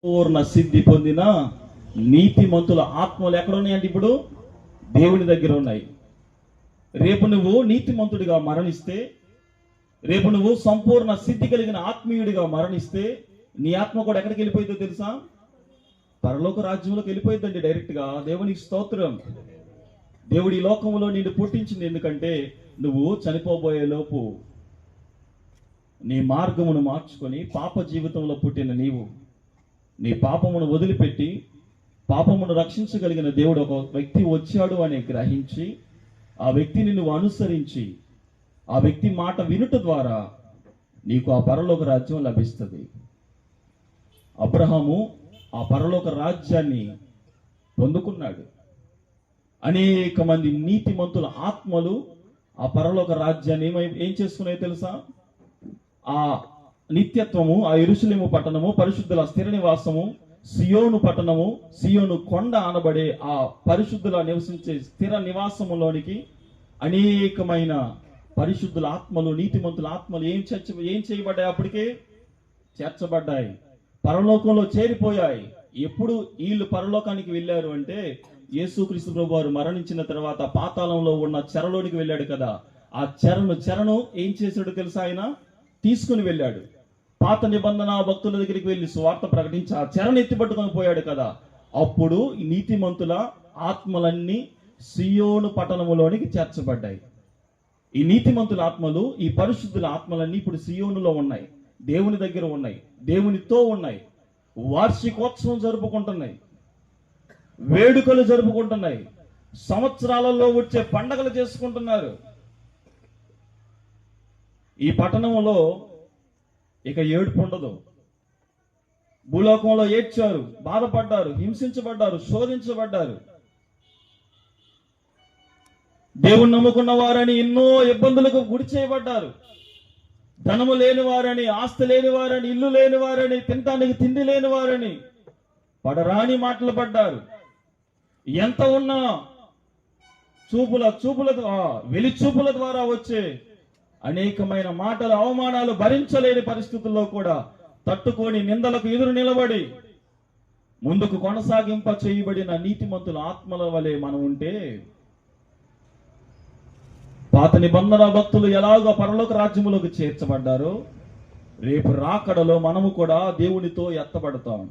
పూర్ణ సిద్ధి పొందిన నీతిమంతుల ఆత్మలు ఎక్కడ ఉన్నాయంటే ఇప్పుడు దేవుని దగ్గర ఉన్నాయి. రేపు నువ్వు నీతిమంతుడిగా మరణిస్తే, రేపు నువ్వు సంపూర్ణ సిద్ధి కలిగిన ఆత్మీయుడిగా మరణిస్తే నీ ఆత్మ కూడా ఎక్కడికి వెళ్ళిపోయిందో తెలుసా? పరలోక రాజ్యంలోకి వెళ్ళిపోయిందండి డైరెక్ట్ గా. దేవునికి స్తోత్రం. దేవుడి లోకంలో నిన్ను పుట్టించింది ఎందుకంటే నువ్వు చనిపోబోయే లోపు నీ మార్గమును మార్చుకొని పాప జీవితంలో పుట్టిన నీవు నీ పాపమును వదిలిపెట్టి పాపమును రక్షించగలిగిన దేవుడు ఒక వ్యక్తి వచ్చాడు అని గ్రహించి ఆ వ్యక్తిని నువ్వు అనుసరించి ఆ వ్యక్తి మాట వినుట ద్వారా నీకు ఆ పరలోక రాజ్యం లభిస్తుంది. అబ్రహాము ఆ పరలోక రాజ్యాన్ని పొందుకున్నాడు. అనేక మంది నీతిమంతుల ఆత్మలు ఆ పరలోక రాజ్యాన్ని ఏం చేసుకున్నాయో తెలుసా? ఆ నిత్యత్వము, ఆ యెరూషలేము పట్టణము, పరిశుద్ధుల స్థిర నివాసము, సియోను పట్టణము, సియోను కొండ అనబడే ఆ పరిశుద్ధుల నివసించే స్థిర నివాసములోనికి అనేకమైన పరిశుద్ధుల ఆత్మలు, నీతిమంతుల ఆత్మలు ఏం చేయబడ్డాయి? అప్పటికే చేర్చబడ్డాయి, పరలోకంలో చేరిపోయాయి. ఎప్పుడు వీళ్ళు పరలోకానికి వెళ్ళారు అంటే యేసుక్రీస్తు ప్రభువు వారు మరణించిన తర్వాత పాతాళంలో ఉన్న చెరలోనికి వెళ్ళాడు కదా. ఆ చెరను ఏం చేశాడు తెలుసా? ఆయన తీసుకుని వెళ్ళాడు. పాత నిబంధన భక్తుల దగ్గరికి వెళ్ళి సువార్త ప్రకటించి ఆ చెరను ఎత్తిపట్టుకొని పోయాడు కదా. అప్పుడు ఈ నీతిమంతుల ఆత్మలన్నీ సియోను పట్టణములోనికి చేర్చబడ్డాయి. ఈ నీతిమంతుల ఆత్మలు, ఈ పరిశుద్ధుల ఆత్మలన్నీ ఇప్పుడు సియోనులో ఉన్నాయి, దేవుని దగ్గర ఉన్నాయి, దేవునితో ఉన్నాయి. వార్షికోత్సవం జరుపుకుంటున్నాయి, వేడుకలు జరుపుకుంటున్నాయి, సంవత్సరాలలో వచ్చే పండగలు చేసుకుంటున్నారు. ఈ పట్టణంలో ఇక ఏడుపు ఉండదు. భూలోకంలో ఏడ్చారు, బాధపడ్డారు, హింసించబడ్డారు, శోధించబడ్డారు. దేవుణ్ణి నమ్ముకున్న వారని ఎన్నో ఇబ్బందులకు గురి చేయబడ్డారు. ధనము లేని వారని, ఆస్తి లేని వారని, ఇల్లు లేని వారని, తినటానికి తిండి లేని వారని పడరాని మాటలు పడ్డారు. ఎంత ఉన్నా వెలిచూపుల ద్వారా వచ్చే అనేకమైన మాటలు, అవమానాలు భరించలేని పరిస్థితుల్లో కూడా తట్టుకొని నిందలకు ఎదురు నిలబడి ముందుకు కొనసాగింప చేయబడిన నీతిమంతుల ఆత్మల వలె మనం ఉంటే, పాత నిబంధన భక్తులు ఎలాగో పరలోక రాజ్యములోకి చేర్చబడ్డారో రేపు రాకడలో మనము కూడా దేవునితో ఎత్తబడతాం.